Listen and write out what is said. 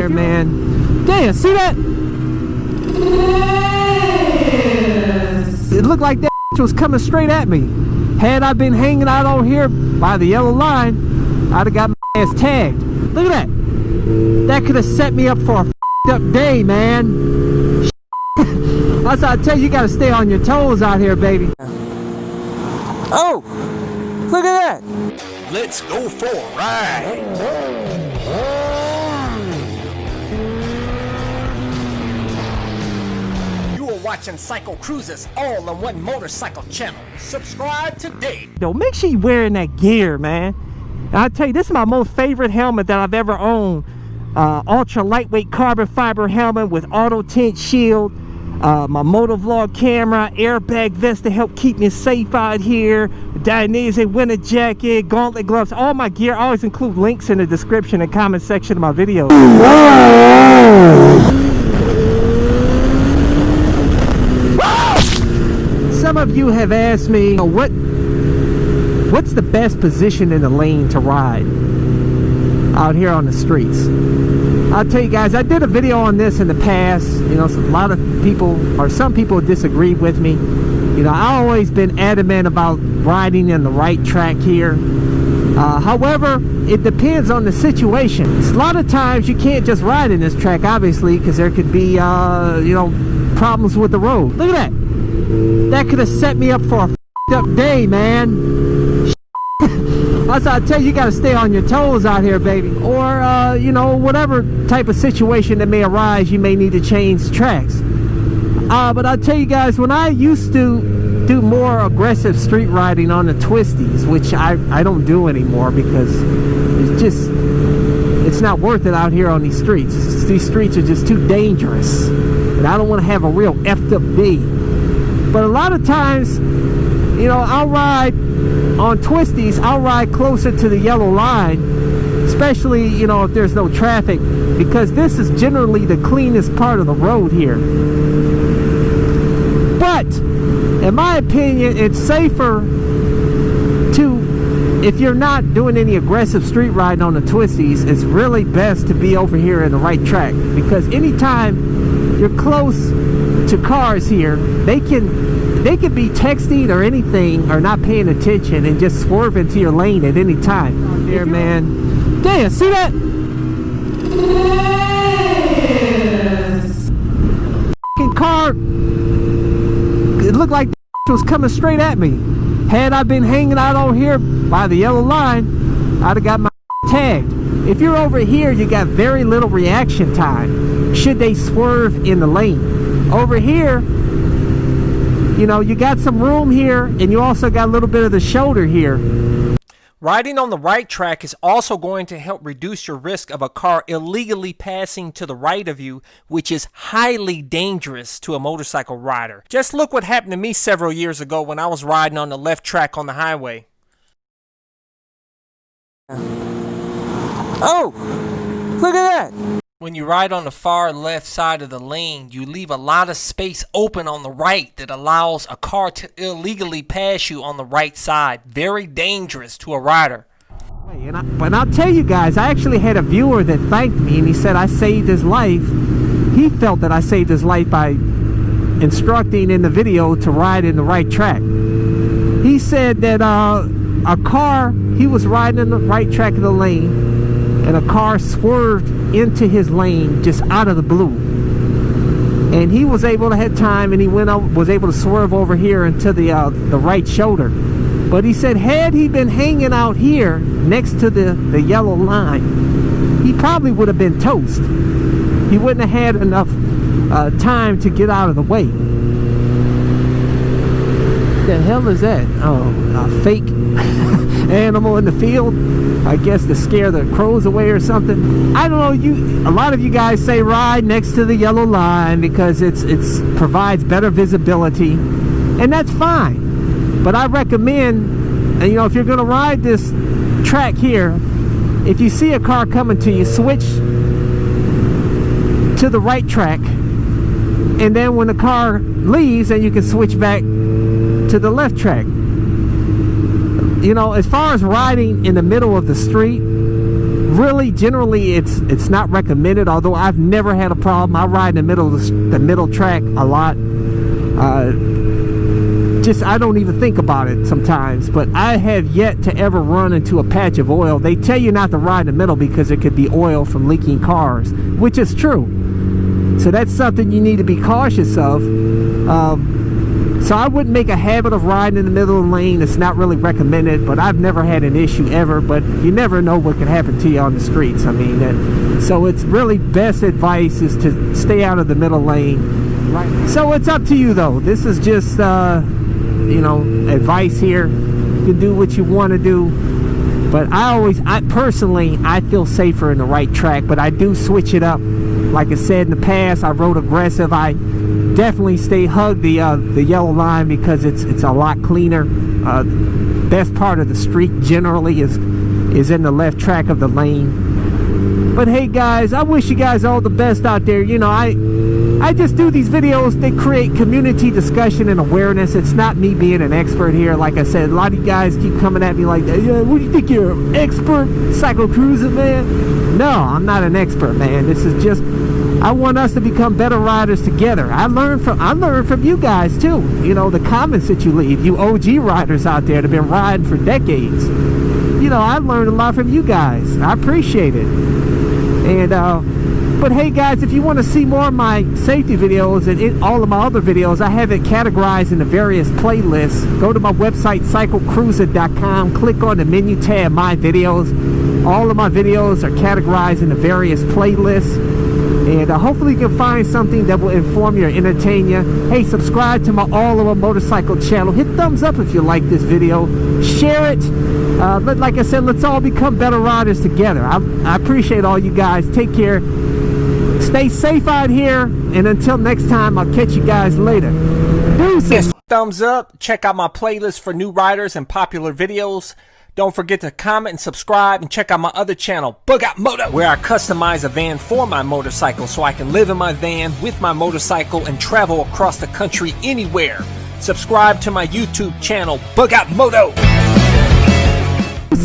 there, man. Damn, see that? It looked like that was coming straight at me. Had I been hanging out on here by the yellow line, I'd have got my ass tagged. Look at that. That could have set me up for a up day, man. That's how I tell you, you gotta stay on your toes out here, baby. Oh, look at that. Let's go for a ride. You are watching CycleCruza's all-in-one motorcycle channel. Subscribe today. Yo, make sure you're wearing that gear, man. And I tell you, this is my most favorite helmet that I've ever owned. Ultra lightweight carbon fiber helmet with auto tint shield, my motovlog camera, airbag vest to help keep me safe out here, Dainese winter jacket, gauntlet gloves. All my gear, I always include links in the description and comment section of my videos. Some of you have asked me, what's the best position in the lane to ride out here on the streets? I'll tell you guys, I did a video on this in the past. You know, a lot of people, or some people, disagreed with me. You know, I've always been adamant about riding in the right track here. However, it depends on the situation. A lot of times you can't just ride in this track, obviously, because there could be, you know, problems with the road. Look at that. That could have set me up for a up day, man. That's how I tell you, you gotta stay on your toes out here, baby. Or, you know, whatever type of situation that may arise, you may need to change tracks. But I'll tell you guys, when I used to do more aggressive street riding on the twisties, which I don't do anymore because it's not worth it out here on these streets. These streets are just too dangerous. And I don't want to have a real effed up day. But a lot of times, you know, I'll ride on twisties, I'll ride closer to the yellow line, especially, you know, if there's no traffic, because this is generally the cleanest part of the road here. But in my opinion, it's safer to, if you're not doing any aggressive street riding on the twisties, it's really best to be over here in the right track, because anytime you're close to cars here, they can be texting or anything, or not paying attention, and just swerve into your lane at any time. Out there, man. Damn, see that? Fucking car. It looked like was coming straight at me. Had I been hanging out on here by the yellow line, I'd have got my tagged. If you're over here, you got very little reaction time should they swerve in the lane. Over here, you know, you got some room here, and you also got a little bit of the shoulder here. Riding on the right track is also going to help reduce your risk of a car illegally passing to the right of you, which is highly dangerous to a motorcycle rider. Just look what happened to me several years ago when I was riding on the left track on the highway. Oh, look at that. When you ride on the far left side of the lane, you leave a lot of space open on the right that allows a car to illegally pass you on the right side. Very dangerous to a rider. But I'll tell you guys, I actually had a viewer that thanked me, and he said I saved his life. He felt that I saved his life by instructing in the video to ride in the right track. He said that a car, he was riding in the right track of the lane, and a car swerved into his lane just out of the blue, and he was able to have time, and he was able to swerve over here into the right shoulder. But he said, had he been hanging out here next to the yellow line, he probably would have been toast. He wouldn't have had enough time to get out of the way. The hell is that? Oh, a fake animal in the field, I guess, to scare the crows away or something. I don't know. A lot of you guys say ride next to the yellow line because it's provides better visibility, and that's fine. But I recommend, you know, if you're going to ride this track here, if you see a car coming to you, switch to the right track, and then when the car leaves, then you can switch back to the left track. You know, as far as riding in the middle of the street, really, generally, it's not recommended. Although I've never had a problem. I ride in the middle of the middle track a lot. Just I don't even think about it sometimes. But I have yet to ever run into a patch of oil. They tell you not to ride in the middle because it could be oil from leaking cars, which is true. So that's something you need to be cautious of. So I wouldn't make a habit of riding in the middle of the lane. It's not really recommended, but I've never had an issue ever. But you never know what can happen to you on the streets. I mean, so it's really best advice is to stay out of the middle lane. Right. So it's up to you though. This is just you know, advice here. You can do what you want to do. But I personally feel safer in the right track, but I do switch it up. Like I said in the past, I rode aggressive. I definitely hug the yellow line because it's a lot cleaner. Best part of the street generally is in the left track of the lane. But hey guys, I wish you guys all the best out there. You know, I just do these videos. They create community discussion and awareness. It's not me being an expert here. Like I said, a lot of you guys keep coming at me like, yeah, what do you think, you're an expert, CycleCruza, man? No, I'm not an expert, man. This is just, I want us to become better riders together. I learn from you guys too. You know, the comments that you leave, you OG riders out there that have been riding for decades. You know, I learned a lot from you guys. I appreciate it. And but hey guys, if you want to see more of my safety videos and all of my other videos, I have it categorized into various playlists. Go to my website, CycleCruza.com, click on the menu tab, My Videos. All of my videos are categorized into various playlists. And hopefully you can find something that will inform you or entertain you. Hey, subscribe to my All Over Motorcycle channel. Hit thumbs up if you like this video. Share it. But like I said, let's all become better riders together. I appreciate all you guys. Take care. Stay safe out here. And until next time, I'll catch you guys later. Deuces. Thumbs up. Check out my playlist for new riders and popular videos. Don't forget to comment and subscribe, and check out my other channel, Bug Out Moto, where I customize a van for my motorcycle so I can live in my van with my motorcycle and travel across the country anywhere. Subscribe to my YouTube channel, Bug Out Moto.